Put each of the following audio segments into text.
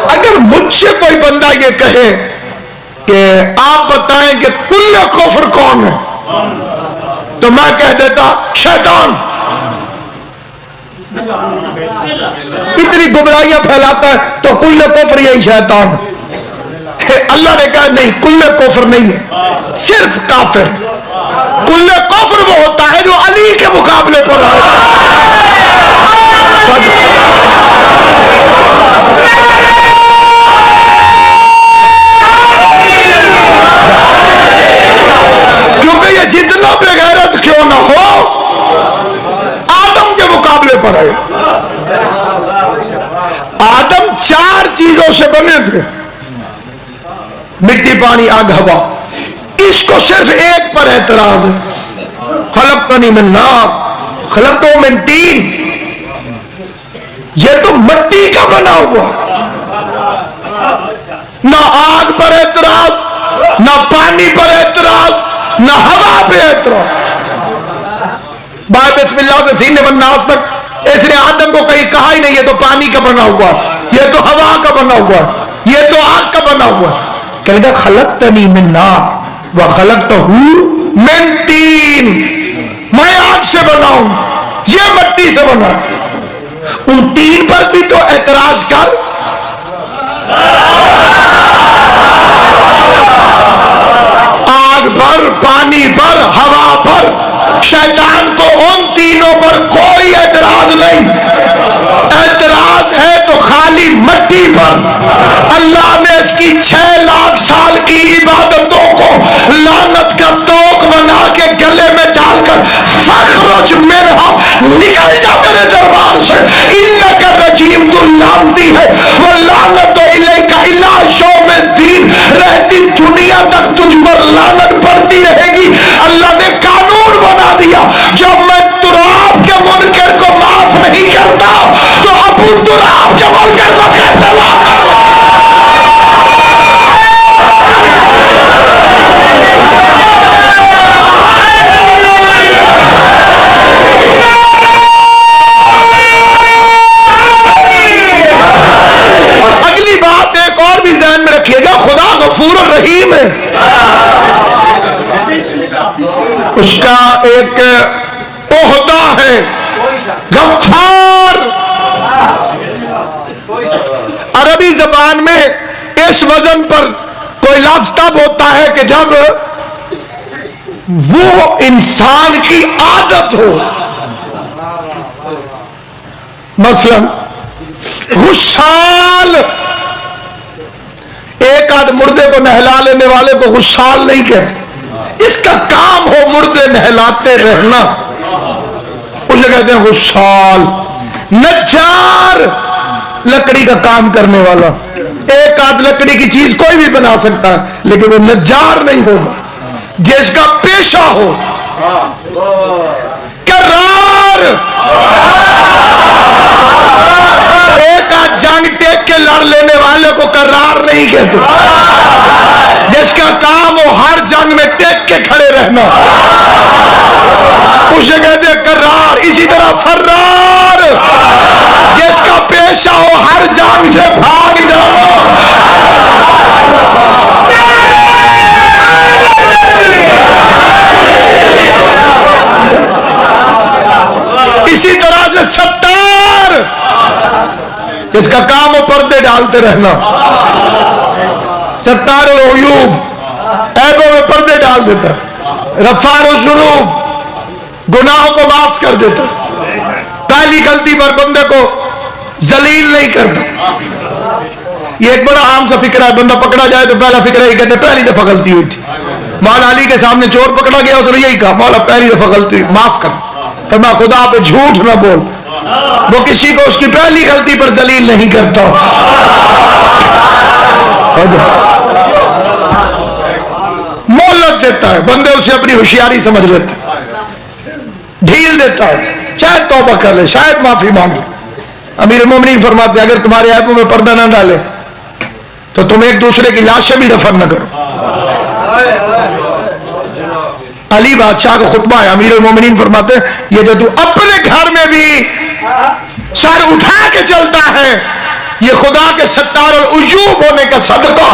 اگر مجھ سے کوئی بندہ یہ کہے کہ آپ بتائیں کہ کل کفر کون ہے، تو میں کہہ دیتا شیطان۔ اتنی گمراہیاں پھیلاتا ہے تو کل کفر یہی شیطان ہے۔ اللہ نے کہا نہیں، کل کفر نہیں ہے، صرف کافر۔ کل کفر وہ ہوتا ہے جو علی کے مقابلے پر آئے۔ کیونکہ یہ جتنا بے غیرت کیوں نہ ہو آدم کے مقابلے پر آئے۔ آدم 4 چیزوں سے بنے تھے، مٹی، پانی، آگ، ہوا۔ اس کو صرف ایک پر اعتراض ہے، خلقتنی من نار خلقتہ من طین۔ یہ تو مٹی کا بنا ہوا، نہ آگ پر اعتراض، نہ پانی پر اعتراض، نہ ہوا پہ اعتراض۔ بسم اللہ سے سین والناس تک اس نے آدم کو کہیں کہا ہی نہیں یہ تو پانی کا بنا ہوا، یہ تو ہوا کا بنا ہوا، یہ تو آگ کا بنا ہوا۔ کہے گا خلقتنی من نار وخلقتہ من طین، میں آگ سے بناؤں، یہ مٹی سے بنا۔ ان 3 پر بھی تو اعتراض کر۔ آگ پر، پانی پر، ہوا پر۔ شیطان کو ان تینوں پر کوئی اعتراض نہیں، اعتراض ہے تو خالی مٹی پر۔ اللہ نے اس کی 6 لاکھ سال کی عبادتوں کو لعنت کا توق بنا کے گلے میں ڈال کر فخرج منہا، نکل جا میرے دربار سے، انک رجیم، تو لعنتی ہے، واللعنت الیک الی یوم الدین، رہتی دنیا تک تجھ پر لعنت پڑتی رہے گی۔ اللہ نے قانون بنا دیا، جب میں تراب کے منکر کو معاف نہیں کرتا تو ابو تراب کے منکر کو کیسے معاف کرتا؟ اور اگلی بات ایک اور بھی ذہن میں رکھیے گا، خدا غفور الرحیم ہے، اس کا ایک عہدہ ہے غفار۔ عربی زبان میں اس وزن پر کوئی لفظ تب ہوتا ہے کہ جب وہ انسان کی عادت ہو۔ مثلا غسال، ایک آدھ مردے کو نہلا لینے والے کو غسال نہیں کہتے، اس کا کام ہو مردے نہلاتے رہنا، اسے کہتے ہیں غسال۔ نجار، لکڑی کا کام کرنے والا، ایک آدھ لکڑی کی چیز کوئی بھی بنا سکتا ہے لیکن وہ نجار نہیں ہوگا، جس کا پیشہ ہو۔ کرار، ایک آدھ جنگ ٹیک کے لڑ لینے والے کو کرار نہیں کہتے، جس کا کام ہو ہر جنگ میں ٹیک کے کھڑے رہنا، اسے کہتے ہیں کرار۔ اسی طرح فرار، جس کا پیشہ ہو ہر جنگ سے بھاگ جانا۔ اسی طرح سے ستار، جس کا کام ہو پردے ڈالتے رہنا، ستار العیوب، عیبوں میں پردے ڈال دیتا۔ غفار الذنوب، گناہوں کو معاف کر دیتا، پہلی غلطی پر بندے کو ذلیل نہیں کرتا۔ یہ ایک بڑا عام سا فکرہ ہے، بندہ پکڑا جائے تو پہلا فکرہ یہ کہتے پہلی دفعہ غلطی ہوئی تھی۔ مولا علی کے سامنے چور پکڑا گیا، اس نے یہی کہا مولا پہلی دفعہ غلطی معاف کر، فرمایا خدا پہ جھوٹ نہ بول، وہ کسی کو اس کی پہلی غلطی پر ذلیل نہیں کرتا۔ مہلت دیتا ہے، بندے اسے اپنی ہوشیاری سمجھ لیتے ہیں، ڈھیل دیتا ہے، شاید توبہ کر لے، شاید معافی مانگے۔ امیر المومنین فرماتے ہیں اگر تمہارے عیبوں میں پردہ نہ ڈالے تو تم ایک دوسرے کی لاشیں بھی دفن نہ کرو۔ علی بادشاہ کا خطبہ ہے، امیر المومنین فرماتے ہیں یہ جو تو اپنے گھر میں بھی سر اٹھا کے چلتا ہے یہ خدا کے ستار العیوب ہونے کا صدقہ.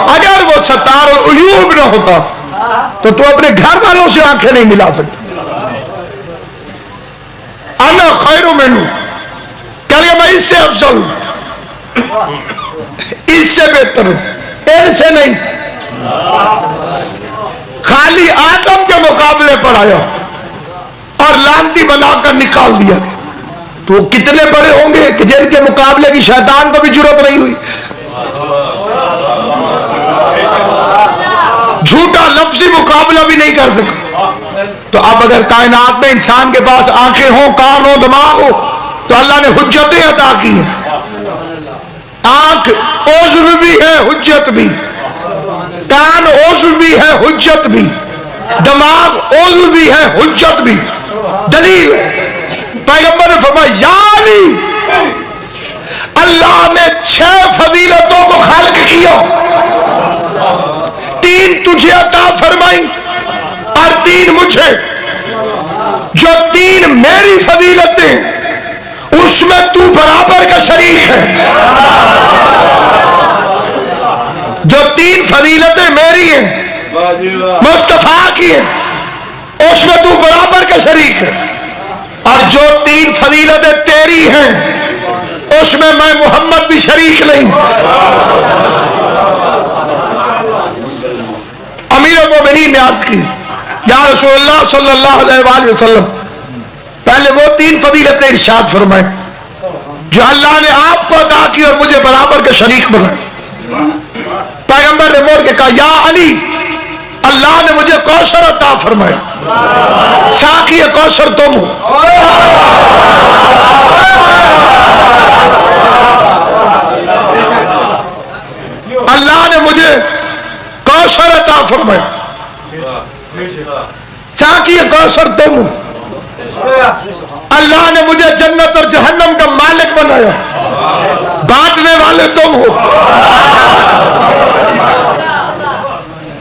اگر وہ ستار العیوب نہ ہوتا تو تو اپنے گھر والوں سے آنکھیں نہیں ملا سکتی. انا خیر منہ، کہ میں اس سے افضل ہوں، اس سے بہتر ہوں، ایسے نہیں. خالی آدم کے مقابلے پر آیا اور لانتی بنا کر نکال دیا گیا. تو کتنے بڑے ہوں گے کہ جن کے مقابلے کی شیطان کو بھی جرات نہیں ہوئی. جھوٹا لفظی مقابلہ بھی نہیں کر سکا. تو اب اگر کائنات میں انسان کے پاس آنکھیں ہوں، کان ہو، دماغ ہو، تو اللہ نے حجتیں عطا کی ہیں. آنکھ عذر بھی ہے، حجت بھی. کان عذر بھی ہے، حجت بھی. دماغ عذر بھی ہے، حجت بھی. دلیل ہے، پیغمبر نے فرمایا یا علی، اللہ نے 6 فضیلتوں کو خلق کیا، 3 تجھے عطا فرمائی اور 3 مجھے. جو 3 میری فضیلتیں اس میں تو برابر کا شریک ہے. جو 3 فضیلتیں میری ہیں، مصطفیٰ کی ہیں، اس میں تو برابر کا شریک ہے. اور جو 3 فضیلتیں تیری ہیں اس میں محمد بھی شریک نہیں. امیر المومنین نے عرض کی یا رسول اللہ صلی اللہ علیہ وآلہ وسلم، پہلے وہ 3 فضیلتیں ارشاد فرمائیں جو اللہ نے آپ کو عطا کی اور مجھے برابر کا شریک بنایا. پیغمبر نے موڑ کے کہا یا علی، اللہ نے مجھے کوثر عطا فرمایا، ساقی کوثر تم ہو. اللہ نے مجھے کوثر عطا فرمایا، ساقی کوثر تم ہو. اللہ نے مجھے جنت اور جہنم کا مالک بنایا، بانٹنے والے تم ہو.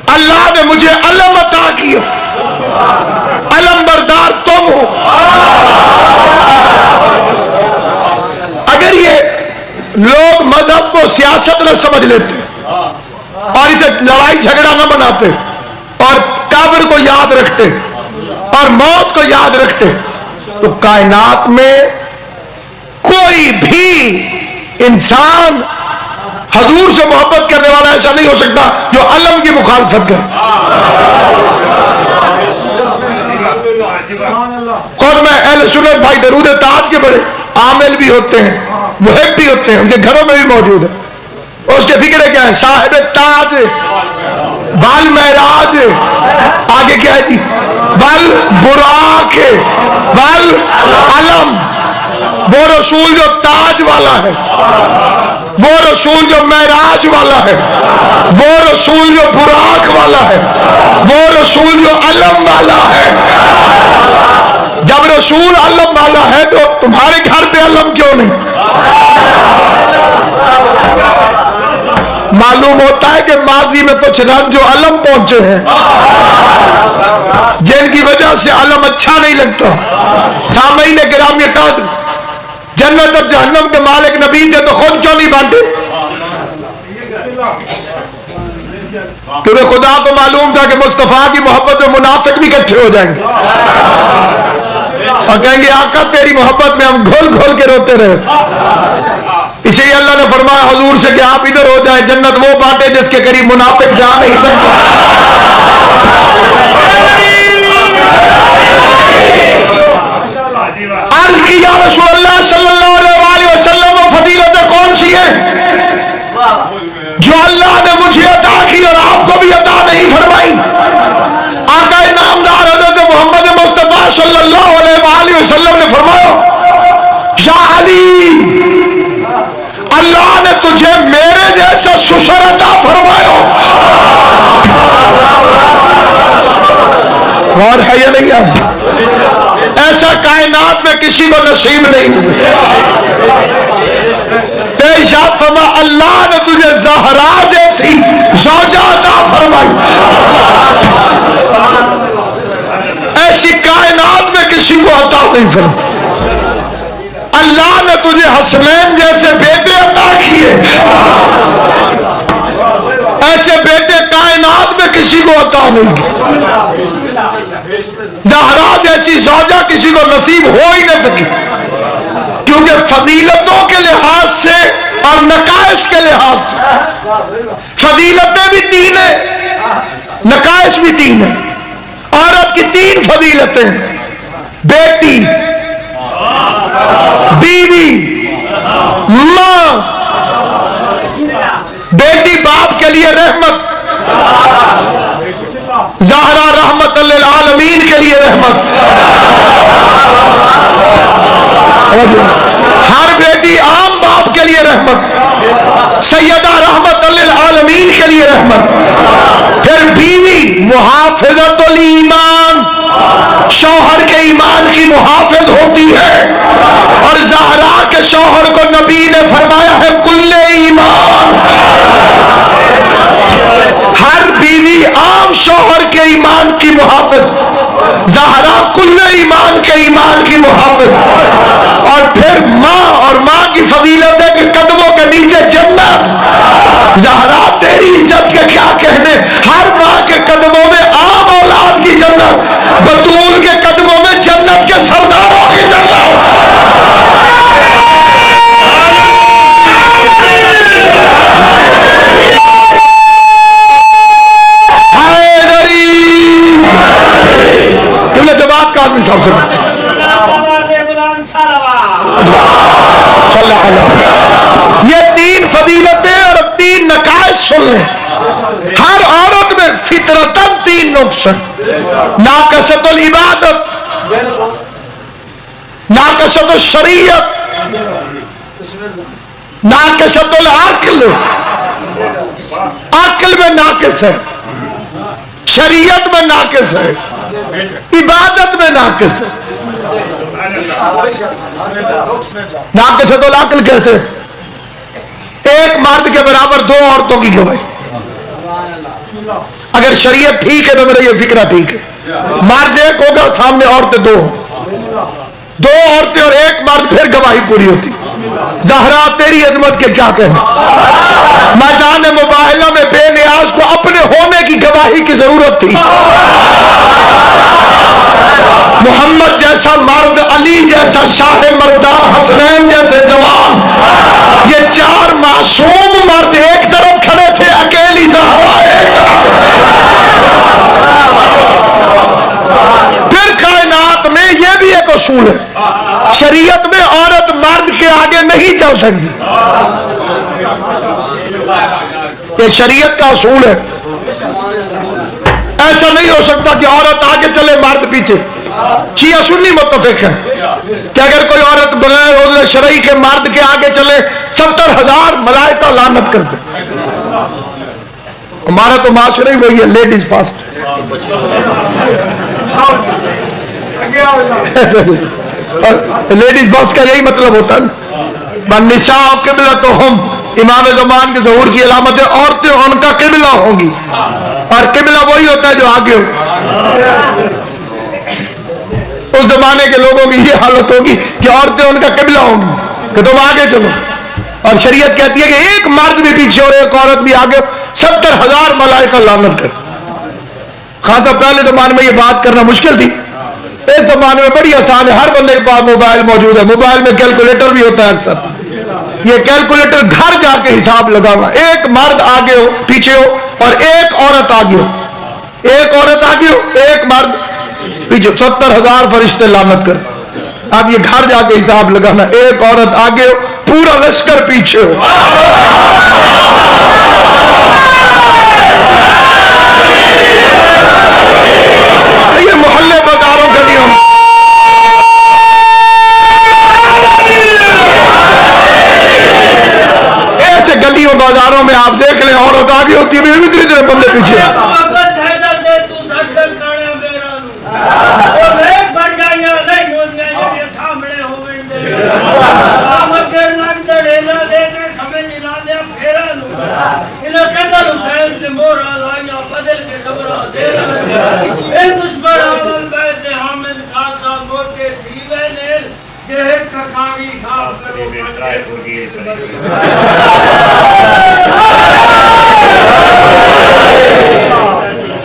اللہ نے مجھے علم عطا کیا، علم بردار تم ہو. اگر یہ لوگ مذہب کو سیاست نہ سمجھ لیتے اور اسے لڑائی جھگڑا نہ بناتے اور قبر کو یاد رکھتے اور موت کو یاد رکھتے تو کائنات میں کوئی بھی انسان حضور سے محبت کرنے والا ایسا نہیں ہو سکتا جو علم کی مخالفت کرے. خود میں اہل سنت بھائی درود تاج کے بڑے عامل بھی ہوتے ہیں، محب بھی ہوتے ہیں، ان کے گھروں میں بھی موجود ہے. اس کے فکرے کیا ہے؟ صاحب تاج بال معراج، آگے کیا ہے جی؟ بل براق، بل علم. وہ رسول جو تاج والا ہے، وہ رسول جو معراج والا ہے، وہ رسول جو براق والا ہے، وہ رسول جو علم والا ہے. جب رسول علم والا ہے تو تمہارے گھر پہ علم کیوں نہیں؟ معلوم ہوتا ہے کہ ماضی میں کچھ رنج جو علم پہنچے ہیں جن کی وجہ سے علم اچھا نہیں لگتا. سامعین کرام یہ قدر، جنت اور جہنم کے مالک نبی تھے تو خود کیوں نہیں بانٹے؟ کیونکہ خدا کو معلوم تھا کہ مصطفیٰ کی محبت میں منافق بھی اکٹھے ہو جائیں گے اور کہیں گے آقا تیری محبت میں ہم گھول گھول کے روتے رہے. اسی لیے اللہ نے فرمایا حضور سے کہ آپ ادھر ہو جائیں، جنت وہ بانٹے جس کے قریب منافق جا نہیں سکتا. عرض کی یا رسول اللہ صلی اللہ علیہ وسلم، وہ فضیلتیں کون سی ہیں جو اللہ نے مجھے عطا کی اور آپ کو بھی عطا نہیں فرمائی؟ آقا نامدار حضرت محمد مصطفیٰ صلی اللہ علیہ وسلم نے فرمایا یا علی، اللہ نے تجھے میرے جیسا سسر عطا فرمایا. غور ہے یا نہیں ہے؟ ایسا کائنات میں کسی کو نصیب نہیں. ارشاد فرما اللہ نے تجھے زہرا جیسی زوجہ عطا فرمائی. ایسی کائنات میں کسی کو عطا نہیں فرمائی. اللہ نے تجھے حسنین جیسے بیٹے عطا کیے، ایسے بیٹے کائنات میں کسی کو عطا نہیں کیے، زہرا جیسی زوجہ کسی کو نصیب ہو ہی نہ سکی، کیونکہ فضیلتوں کے لحاظ سے اور نقائص کے لحاظ سے فضیلتیں بھی تین ہیں، نقائص بھی تین ہیں۔ عورت کی تین فضیلتیں ہیں: بیٹی، بیوی، ماں۔ بیٹی باپ کے لیے رحمت، زہرا رحمت للعالمین کے لیے رحمت۔ ہر بیٹی عام باپ کے لیے رحمت، سیدہ رحمت للعالمین کے لیے رحمت۔ پھر بیوی محافظت الایمان، شوہر کے ایمان کی محافظ ہوتی ہے، اور زہرا کے شوہر کو نبی نے فرمایا ہے کل ایمان۔ ہر بیوی عام شوہر کے ایمان کی محافظ، زہرا کل ایمان کے ایمان کی محافظ۔ اور پھر ماں، اور ماں کی فضیلت ہے کہ قدموں کے نیچے جنت۔ زہرا تیری عزت کے کیا کہنے، ہر ماں کے قدموں میں عام اولاد کی جنت، بطول کے قدموں میں جنت کے سرداروں کی جنت۔ جواب کا آدمی صاحب سے یہ تین فضیلتیں اور تین نقائص سن لیں۔ ہر عورت میں فطرتاً تین نقص ہیں: ناقصۃ العبادت، ناقصۃ الشریعت، ناقصۃ العقل۔ عقل میں ناقص ہے، شریعت میں ناقص ہے، عبادت میں ناقص ہے۔ ناقصۃ العقل کیسے؟ ایک مرد کے برابر دو عورتوں کی گواہی۔ اگر شریعت ٹھیک ہے تو میرا یہ فکرہ ٹھیک ہے، مرد ایک ہوگا، سامنے عورتیں دو ہوں، دو عورتیں اور ایک مرد، پھر گواہی پوری ہوتی۔ زہرا تیری عظمت کے کیا کہنا، میدان مباہلہ میں بے نیاز کو اپنے ہونے کی گواہی کی ضرورت تھی۔ محمد جیسا مرد، علی جیسا شاہ مردہ، حسنین جیسے جوان، یہ چار معصوم مرد ایک طرف کھڑے تھے، اکیلی زہرا ایک طرف۔ پھر کائنات میں یہ بھی ایک اصول ہے، شریعت میں عورت مرد کے آگے نہیں چل سکتی، یہ شریعت کا اصول ہے۔ ایسا نہیں ہو سکتا کہ عورت آگے چلے مرد پیچھے۔ شیعہ سنی متفق ہے کہ اگر کوئی عورت بغیر عذر شرعی کے مرد کے آگے چلے 70,000 ملائکہ لعنت کرتے۔ ہمارا تو معاشرہ ہی وہی ہے، لیڈیز فاسٹ۔ لیڈیز فاسٹ کا یہی مطلب ہوتا ہے، النساء قبلتہم، امام زمان کے ظہور کی علامت ہے، عورتیں ان کا قبلہ ہوں گی، اور قبلہ وہی ہوتا ہے جو آگے ہو۔ اس زمانے کے لوگوں کی یہ حالت ہوگی کہ عورتیں ان کا قبلہ ہوں گی کہ تم آگے چلو، اور شریعت کہتی ہے کہ ایک مرد بھی پیچھے اور ایک عورت بھی آگے، 70,000 ملائکہ لعنت کر۔ خاصا پہلے زمانے میں یہ بات کرنا مشکل تھی، اس زمانے میں بڑی آسان ہے، ہر بندے کے پاس موبائل موجود ہے، موبائل میں کیلکولیٹر بھی ہوتا ہے اکثر۔ یہ کیلکولیٹر گھر جا کے حساب لگانا، ایک مرد آگے ہو پیچھے ہو اور ایک عورت آگے ہو، ایک عورت آگے ہو ایک مرد پیچھے، 70,000 فرشتے لعنت کرتے۔ اب یہ گھر جا کے حساب لگانا، ایک عورت آگے ہو پورا لشکر پیچھے ہو۔ یہ محلے بازاروں کا نیم، ایسے گلیوں بازاروں میں آپ دیکھ لیں، عورت آگے ہوتی ہے، اتنے بندے پیچھے۔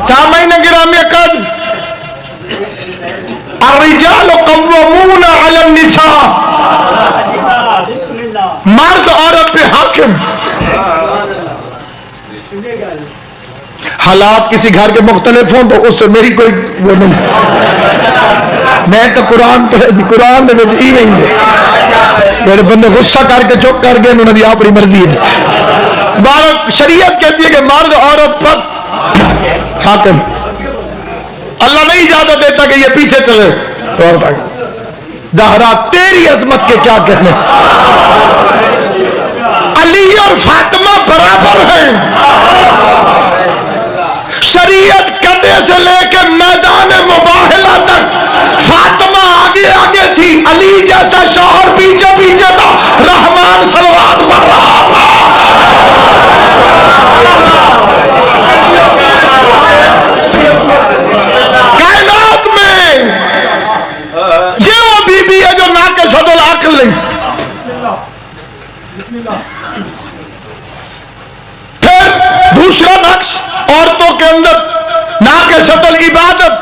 سامعین گرامی قدر، الرجال قوامون علی النساء، مرد عورت پہ حاکم۔ حالات کسی گھر کے مختلف ہوں تو اس سے میری کوئی وہ نہیں، میں تو قرآن پہ قرآن میں ہی نہیں ہے، میرے بندے غصہ کر کے چپ کر گئے، انہوں نے اپنی مرضی ہے۔ بارہ شریعت کہتی ہے کہ مرد عورت پر حاکم، اللہ نہیں اجازت دیتا کہ یہ پیچھے چلے۔ زہرا تیری عظمت کے کیا کہنے، علی اور فاطمہ برابر ہیں، شریعت کدے سے لے کے میدان مباہلہ تک فاطمہ آگے آگے تھی، علی جیسا شوہر پیچھے پیچھے تھا، رحمان صلوات پڑھ رہا تھا۔ کائنات میں یہ وہ بی بی ہے جو ناقصۃ العقل نہیں۔ پھر دوسرا نقش عورتوں کے اندر ناقصۃ العبادت،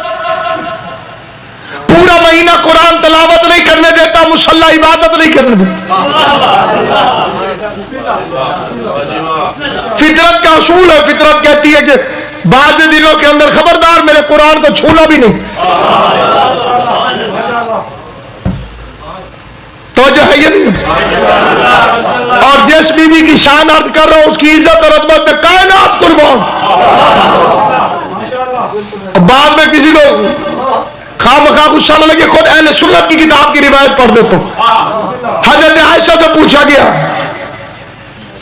پورا مہینہ قرآن تلاوت نہیں کرنے دیتا، مصلی عبادت نہیں کرنے دیتا۔ فطرت کا اصول ہے، فطرت کہتی ہے کہ بعض دنوں کے اندر خبردار میرے قرآن کو چھونا بھی نہیں۔ تو جو ہے یہ نہیں، اور جس بی بی کی شان عرض کر رہا ہوں اس کی عزت اور عظمت میں کائنات قربان۔ بعد میں کسی کو خواہ مخواہ غصہ نہ لگے، خود اہل سنت کی کتاب کی روایت پڑھ دیتا ہوں۔ حضرت عائشہ سے پوچھا گیا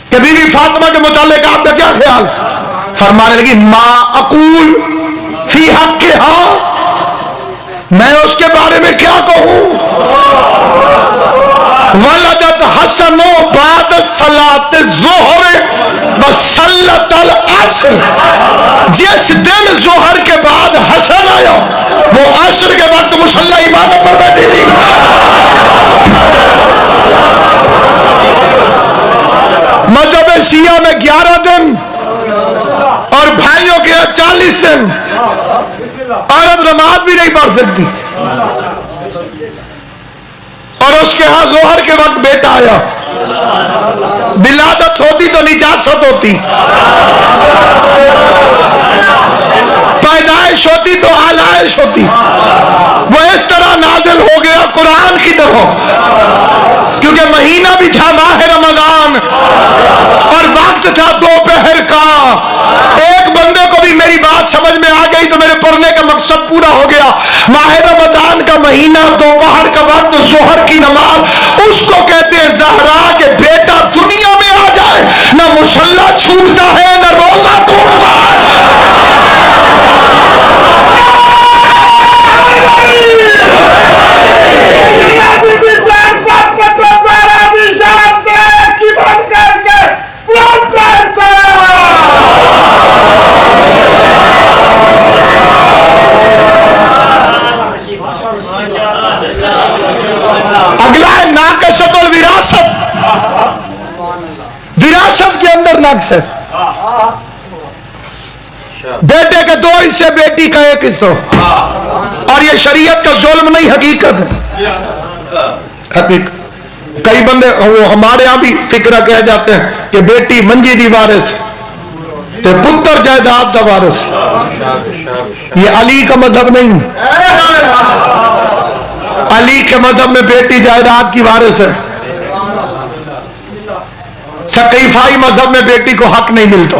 کہ بی بی فاطمہ کے متعلق آپ کا کیا خیال؟ فرمانے لگی ما اقول فی حقھا، میں اس کے بارے میں کیا کہوں؟ ولدت حسن بعد صلاۃ الظہر وصلت العصر، جس دن ظہر کے بعد حسن آیا وہ عصر کے وقت مصلی عبادت پر بیٹھی تھی۔ مذہب شیعہ میں 11 دن اور بھائیوں کے 40 دن عورت نماز بھی نہیں پڑھ سکتی، اور اس کے ہاں ظہر کے وقت بیٹا آیا، ولادت ہوتی تو نجاست ہوتی، پیدائش ہوتی تو آلائش ہوتی، وہ اس طرح نازل ہو گیا قرآن کی طرح، کیونکہ مہینہ بھی تھا ماہ رمضان اور وقت تھا دوپہر کا۔ ایک بندے کو بھی میری بات سمجھ میں آ گئی تو میرے پڑھنے کا مقصد پورا ہو گیا۔ ماہ رمضان کا مہینہ، دوپہر کا وقت، ظہر کی نماز، اس کو کہتے ہیں زہرا کہ بیٹا دنیا میں آ جائے نہ مصلی چھوٹتا ہے نہ روزہ ٹوٹتا ہے۔ اگلا ہے ناقصۃ الوراثت، وراثت کے اندر نقص ہے، بیٹے کے 2 حصے، بیٹی کا 1 حصہ، اور یہ شریعت کا ظلم نہیں، حقیقت ہے۔ حقیقت کئی بندے وہ ہمارے ہاں بھی فکرہ کہہ جاتے ہیں کہ بیٹی منجی دی وارث تے پتر جائیداد دا وارث، یہ علی کا مذہب نہیں۔ علی کے مذہب میں بیٹی جائیداد کی وارث ہے، سقیفائی مذہب میں بیٹی کو حق نہیں ملتا،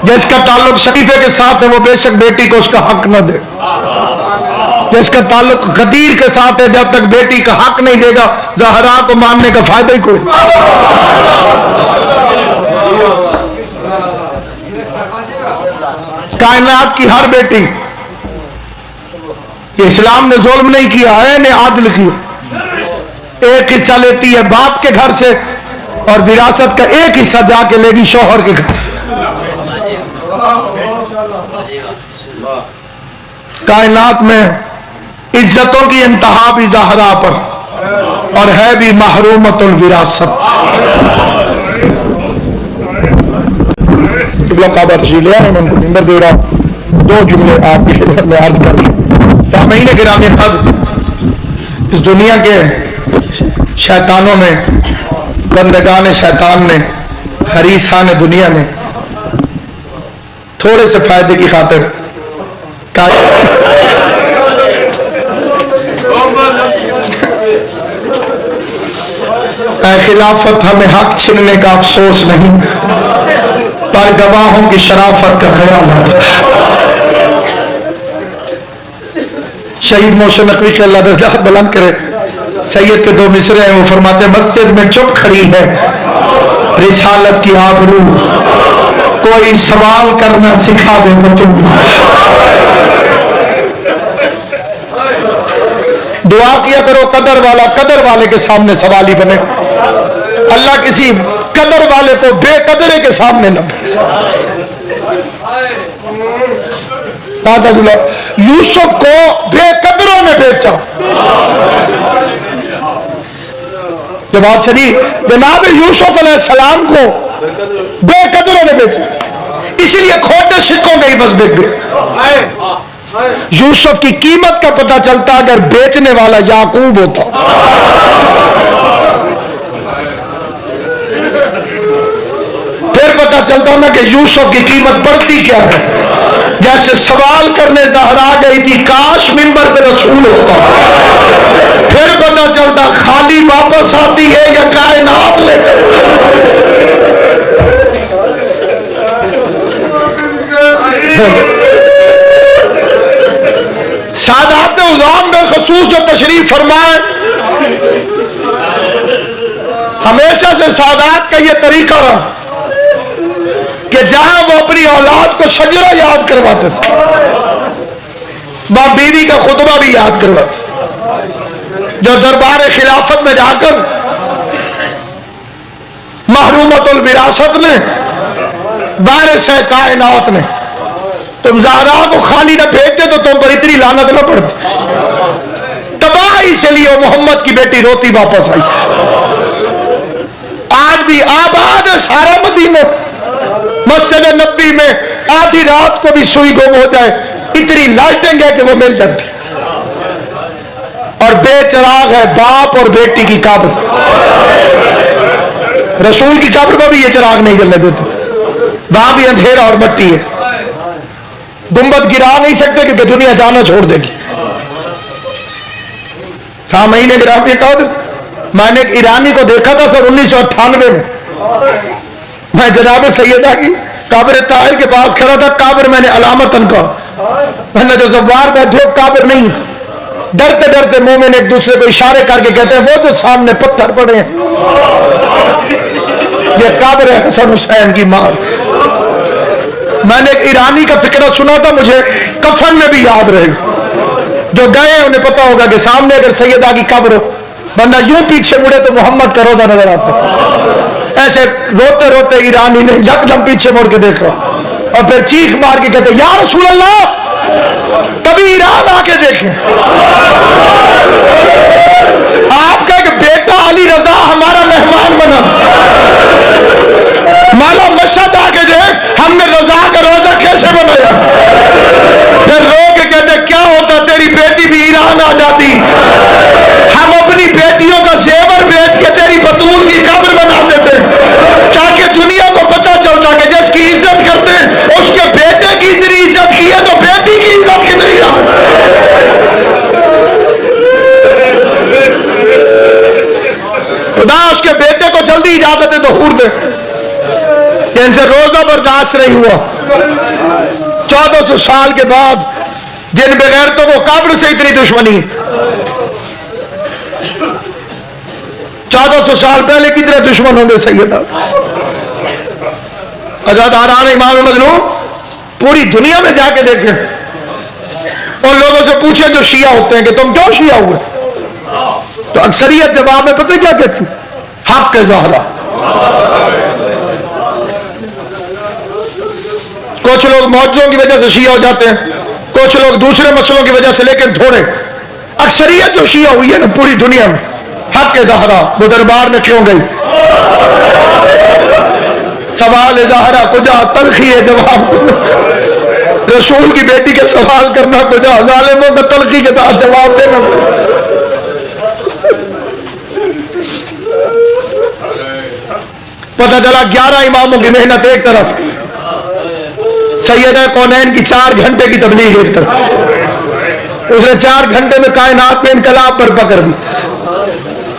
جس کا تعلق شریفے کے ساتھ ہے وہ بے شک بیٹی کو اس کا حق نہ دے، جس کا تعلق غدیر کے ساتھ ہے جب تک بیٹی کا حق نہیں دے گا زہرا کو ماننے کا فائدہ ہی کوئی۔ کائنات کی ہر بیٹی، یہ اسلام نے ظلم نہیں کیا، عین عادل کیا، 1 حصہ لیتی ہے باپ کے گھر سے اور وراثت کا 1 حصہ جا کے لے گی شوہر کے گھر سے۔ کائنات میں عزتوں کی انتہا بھی زہرا پر، اور ہے بھی محرومۃ الوراثت. کعبہ تشریف لے آئے, میں ان کو نمبر دے رہا ہوں, 2 جملے آپ کی خدمت میں عرض کر دیں. سامعین گرامی قدر, اس دنیا کے شیطانوں نے, بندگان شیطان نے, حریصان دنیا نے تھوڑے سے فائدے کی خاطر اے خلافت ہمیں حق چھننے کا افسوس نہیں, پر گواہوں کی شرافت کا خیال آتا. شہید محسن نقوی کے اللہ درجات بلند کرے, سید کے 2 مصرے ہیں, وہ فرماتے ہیں مسجد میں چپ کھڑی ہے رسالت کی آبرو, کوئی سوال کرنا سکھا دے تو تم. دعا کیا کرو قدر والا قدر والے کے سامنے سوالی بنے, اللہ کسی قدر والے کو بے قدرے کے سامنے نہ بنے. یوسف کو بے قدروں نے بیچا, یہ بات صحیح, جناب یوسف علیہ السلام کو بے قدروں نے بیچا, اسی لیے کھوٹے سکوں کے ہی بس بک گئے. یوسف کی قیمت کا پتہ چلتا اگر بیچنے والا یعقوب ہوتا. پھر پتہ چلتا نا کہ یوسف کی قیمت بڑھتی کیا ہے. جیسے سوال کرنے زہرا گئی تھی کاش منبر پہ رسول ہوتا, پھر پتہ چلتا خالی واپس آتی ہے یا کائنات لے کر. سادات عظام میں خصوص جو تشریف فرمائے, ہمیشہ سے سادات کا یہ طریقہ رہا کہ جہاں وہ اپنی اولاد کو شجرہ یاد کرواتے تھے, باپ بیوی کا خطبہ بھی یاد کرواتے, جو دربار خلافت میں جا کر محرومۃ الوراثت نے, وارث کائنات نے, تم زہرا کو خالی نہ بھیجتے تو تم پر اتنی لعنت نہ پڑتی. تباہی سے لیے محمد کی بیٹی روتی واپس آئی. آج بھی آباد ہے سارا مدینہ, مسجد نبوی میں آدھی رات کو بھی سوئی گم ہو جائے اتنی لائٹنگ ہے کہ وہ مل جاتی, اور بے چراغ ہے باپ اور بیٹی کی قبر. رسول کی قبر پر بھی یہ چراغ نہیں جلنے دیتے, وہاں بھی اندھیرا اور مٹی ہے. گنبد گرا نہیں سکتے کیونکہ دنیا جانا چھوڑ دے گی. سامعین گرامی قدر, میں نے ایک ایرانی کو دیکھا تھا سر 1998 میں جناب سیدہ کی قبر طاہر کے پاس کھڑا تھا. قبر میں نے علامتاً کہا, میں نے جو زوار بیٹھے قبر نہیں. ڈرتے ڈرتے مومن ایک دوسرے کو اشارے کر کے کہتے ہیں وہ جو سامنے پتھر پڑے ہیں یہ قبر ہے حسن حسین کی ماں. میں نے ایک ایرانی کا فکرہ سنا تھا, مجھے کفن میں بھی یاد رہے گا. جو گئے انہیں پتا ہوگا کہ سامنے اگر سیدہ کی قبر ہو, بندہ یوں پیچھے مڑے تو محمد کا روزہ نظر آتا. ایسے روتے روتے ایرانی نے یکدم پیچھے مڑ کے دیکھا اور پھر چیخ مار کے کہتے یا رسول اللہ کبھی ایران آ کے دیکھیں. آپ کا ایک بیٹا علی رضا ہمارا مہمان بنا, مالا مشہد آ کے دیکھ ہم نے رضا کا روزہ کیسے بنایا. پھر رو کے کہتے کیا ہوتا تیری بیٹی بھی ایران آ جاتی, ہم اپنی بیٹیوں کا زیور بیچ کے تیری بطول کی قبر بنا دیتے تاکہ دنیا کو پتہ چلتا کہ جس کی عزت کرتے ہیں اس کے بیٹے کی اتنی عزت کی ہے تو بیٹی کی عزت کتنی ہے. خدا اس کے بیٹے کو جلدی اجازت دے تو ہور دے کہ ان سے روزہ برداشت نہیں ہوا. 1400 سال کے بعد جن بغیر تو وہ قبر سے اتنی دشمنی, 1400 سال پہلے کتنے دشمن ہوں گے سیدہ. عزاداران امام مظلوم پوری دنیا میں جا کے دیکھیں, ان لوگوں سے پوچھیں جو شیعہ ہوتے ہیں کہ تم کیوں شیعہ ہوئے, تو اکثریت جواب میں پتہ کیا کہتی, حق کے زہرا. کچھ لوگ معجزوں کی وجہ سے شیعہ ہو جاتے ہیں, کچھ لوگ دوسرے مسئلوں کی وجہ سے, لیکن تھوڑے. اکثریت جو شیعہ ہوئی ہے نا پوری دنیا میں حق زہرا وہ دربار میں کیوں گئی؟ سوال زہرا کجا تلخی ہے جواب رسول کی بیٹی کے سوال کرنا کجا ظالموں کا تلخی کے ساتھ جواب دینا. پتہ چلا 11 اماموں کی محنت ایک طرف، سیدہ کونین کی 4 گھنٹے کی تبلیغ ایک طرف. اس نے 4 گھنٹے میں کائنات میں انقلاب پر پکڑ دی.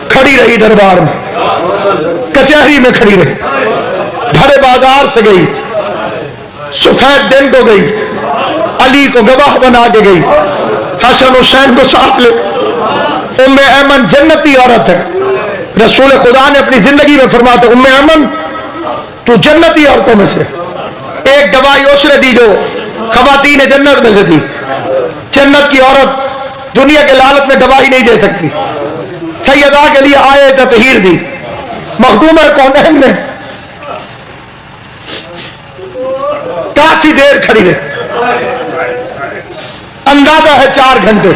کھڑی رہی دربار میں، کچہری میں کھڑی رہی، بھرے بازار سے گئی، سفید دن کو گئی، علی کو گواہ بنا کے گئی، حسن حسین کو ساتھ لے. ام ایمن جنتی عورت ہے. رسول خدا نے اپنی زندگی میں فرمایا تھا ام ایمن تو جنتی عورتوں میں سے. ایک دوائی اس نے دی جو خواتین جنت میں سے تھی. جنت کی عورت دنیا کے لالچ میں دوائی نہیں دے سکتی. سیدہ کے لیے آئے تطہیر دی. مخدومہ کونین نے کافی دیر کھڑی رہی، اندازہ ہے 4 گھنٹے.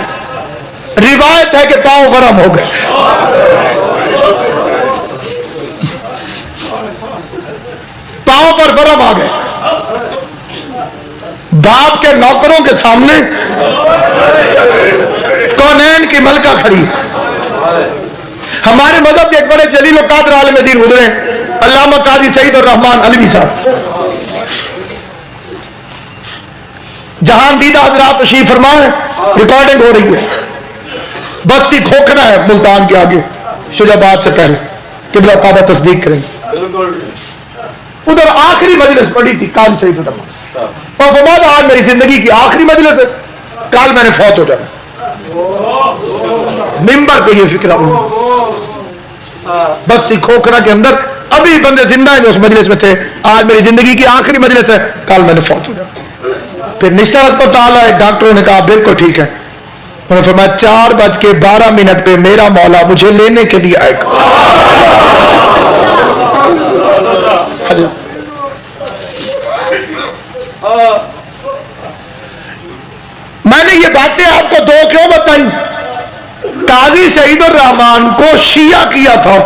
روایت ہے کہ پاؤں گرم ہو گئے. پاؤں پر گرم آ گئے. باپ کے نوکروں کے سامنے کونین کی ملکہ کھڑی. ہمارے مذہب کے ایک بڑے جلیل و قادر عالم دین گزرے علامہ قاضی سعید الرحمان علوی صاحب. جہاں دیدہ حضرات تشریف فرمائے، ریکارڈنگ ہو رہی ہے. بستی کھوکھرا ہے ملتان کے آگے، شجاباد سے پہلے قبلہ کعبہ تصدیق کریں. ادھر آخری مجلس پڑی تھی قاضی سعید الرحمان، اور فرمایا آج میری زندگی کی آخری مجلس ہے، کل میں نے فوت ہو جانا. ممبر پہ یہ فکر ہوں. بستی کھوکھرا کے اندر ابھی بندے زندہ ہیں جو اس مجلس میں تھے. آج میری زندگی کی آخری مجلس ہے، کل میں نے فوت ہو جانا. پھر نشتر اسپتال آئے، ڈاکٹروں نے کہا بالکل ٹھیک ہے. انہوں نے فرمایا 4:12 پہ میرا مولا مجھے لینے کے لیے آئے گا. میں نے یہ باتیں آپ کو 2 کیوں بتائیں؟ قاضی سعید الرحمان کو شیعہ کیا تھا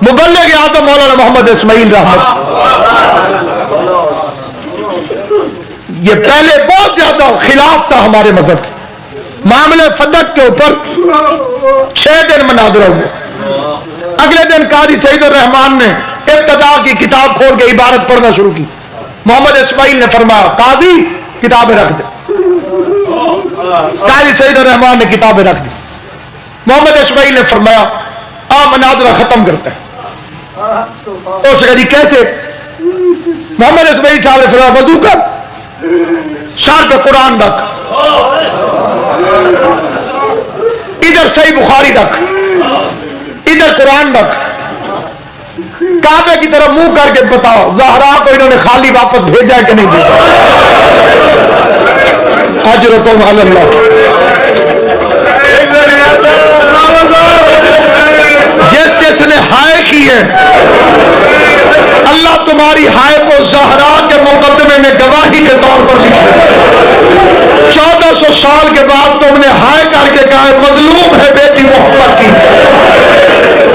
مبلغ اعظم مولانا محمد اسماعیل رحمت. یہ پہلے بہت زیادہ خلاف تھا ہمارے مذہب کے. معاملے فدق کے اوپر 6 دن مناظرہ ہوئے. اگلے دن قاضی سعید الرحمان نے ابتدا کی کتاب کھول کے عبارت پڑھنا شروع کی. محمد اسماعیل نے فرمایا قاضی کتابیں رکھ دے. قاضی سعید الرحمان نے کتابیں رکھ دی. محمد اسماعیل نے فرمایا آپ مناظرہ ختم کرتے ہیں. اس نے کہا جی کیسے؟ محمد اسماعیل صاحب نے فرمایا وضو کر، سر پہ قرآن رکھ، ادھر صحیح بخاری رکھ، ادھر قرآن رکھ، کعبے کی طرف منہ کر کے بتاؤ زہرا کو انہوں نے خالی واپس بھیجا کہ نہیں بھیجا؟ اجرکم علی اللہ. جس نے ہائے کی ہے اللہ تمہاری ہائے کو زہرا کے مقدمے میں گواہی کے طور پر لکھے. 1400 سال کے بعد تم نے ہائے کر کے کہا مظلوم ہے بیٹی محمد کی.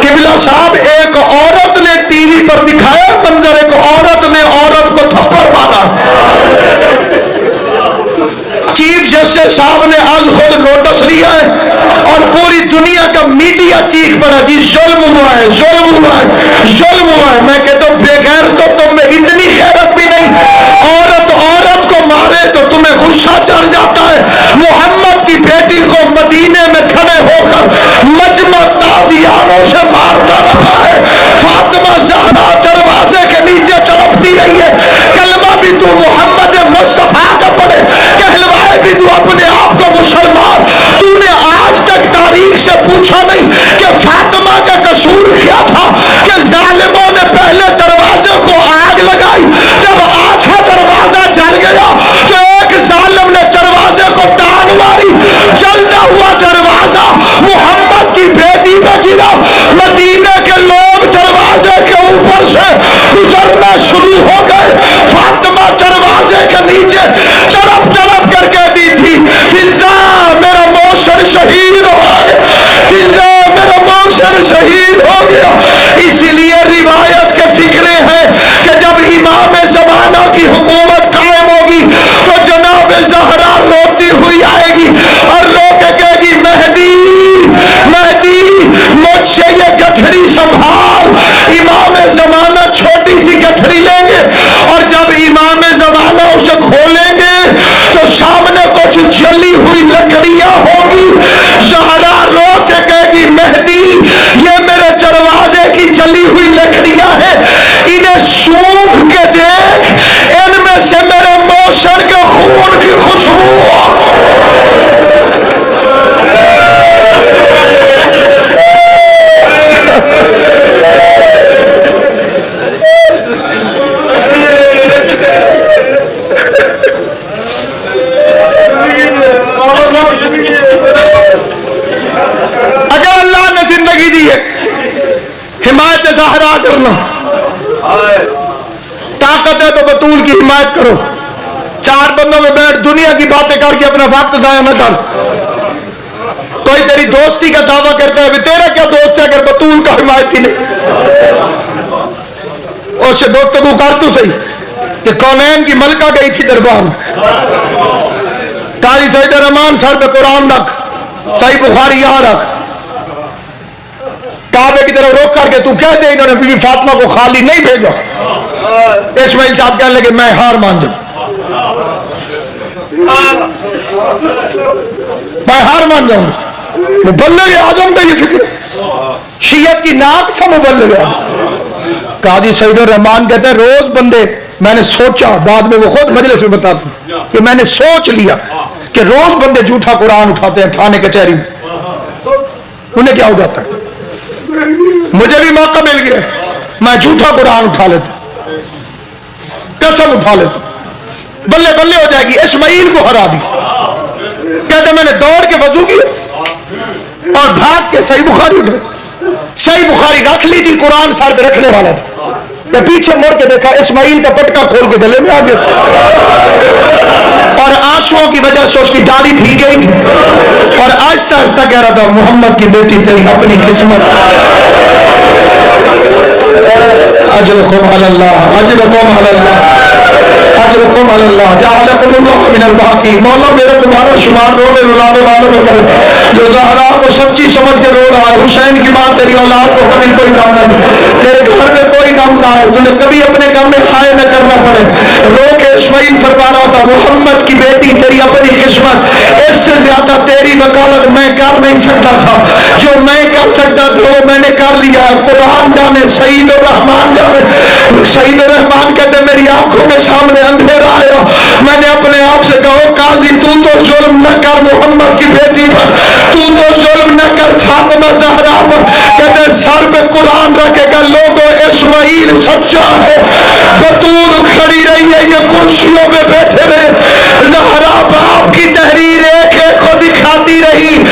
قبلہ صاحب ایک عورت نے ٹی وی پر دکھایا منظر، ایک عورت نے عورت کو تھپڑ مارا. چیف جسٹس صاحب نے آج خود نوٹس لیا ہے اور پوری دنیا کا میڈیا چیخ پڑا جی ظلم ہوا ہے، ظلم ہوا ہے، ظلم ہوا ہے. میں کہتا ہوں بغیر تو تم میں اتنی غیرت بھی نہیں. عورت کو مارے تو تمہیں غصہ چڑھ جاتا ہے. محمد کی بیٹی کو مدینے میں کھڑے ہو کر مجمع تازیانوں سے مارتا رہا ہے. فاطمہ زہرا دروازے کے نیچے تڑپتی رہی ہے. کلمہ بھی تو محمد مصطفیٰ کا پڑھے، کہلوائے بھی تو اپنے آپ کو مسلمان. تو نے آج تک تاریخ سے پوچھا نہیں کہ فاطمہ کا قصور کرنا. طاقت ہے تو بطول کی حمایت کرو. 4 بندوں میں بیٹھ دنیا کی باتیں کر کے اپنا وقت ضائع نہ کر. کوئی تیری دوستی کا دعویٰ کرتا ہے, تیرا کیا دوست ہے اگر بطول کا حمایت ہی نہیں؟ اس سے گفتگو کر تو صحیح کہ کونین کی ملکہ گئی تھی دربار میں. قاضی سید الرحمان سر پہ قرآن رکھ, صحیح بخاری یہاں رکھ, کعبے کی طرف روک کر کے تو کہہ دے انہوں نے بی بی فاطمہ کو خالی نہیں بھیجا. اسماعیل صاحب کہنے لگے میں ہار مان جاؤں, میں ہار مان جاؤں. مبلغ اعظم کا یہ فکر, شیعت کی ناک تھا مبلغ اعظم. قاضی سید الرحمان کہتے ہیں روز بندے, میں نے سوچا, بعد میں وہ خود مجلس میں بتاتا ہوں کہ میں نے سوچ لیا کہ روز بندے جھوٹا قرآن اٹھاتے ہیں تھانے کچہری میں, انہیں کیا ہو جاتا ہے؟ مجھے بھی موقع مل گیا, میں جھوٹا قرآن اٹھا لیتا, قسم اٹھا لیتا, بلے بلے ہو جائے گی. اسماعیل کو ہرا دی. کہتے میں نے دوڑ کے وضو کیا اور بھاگ کے صحیح بخاری اٹھے. صحیح بخاری رکھ لی تھی, قرآن سر پہ رکھنے والا تھا, کہ پیچھے مڑ کے دیکھا اسماعیل کا پٹکا کھول کے گلے میں آ گیا اور آنسوؤں کی وجہ سے اس کی داڑھی بھیگ گئی تھی اور آہستہ آہستہ کہہ رہا تھا محمد کی بیٹی تیری اپنی قسمت. اجرکم علی اللہ, اجرکم علی اللہ, اجرکم علی اللہ, جعلکم اللہ من الباقین. مولا میرا تمہارا شمار رو میں رلانے والوں میں کرے جو زہرا کو سچی سمجھ کے رو رہا ہے. حسین کی ماں تیری اولاد کو کبھی کوئی غم نہ دے, تیرے گھر میں کوئی غم نہ آئے, تجھے کبھی اپنے غم میں ہائے نہ کرنا پڑے. رو کے اسماعیل فرما رہا تھا محمد کی بیٹی تیری اپنی قسمت, اس سے زیادہ تیری وکالت میں کر نہیں سکتا تھا. جو میں کر سکتا تھا وہ میں نے کر لیا. قرآن جانے, سعید الرحمان جانے. سعید الرحمان کہتے میری آنکھوں کے سامنے اندھیرا آیا, میں نے اپنے آپ سے کہا قاضی تو ظلم نہ کر محمد کی بیٹی پر, تو ظلم نہ کر فاطمہ زہرا پر. کہتے سر پہ قرآن رکھے گا لوگوں اسماعیل سچا ہے, بطول کھڑی رہی ہے, یہ کرسیوں پہ بیٹھے رہے. زہرا باپ کی تحریر ایک ایک کو دکھاتی رہی,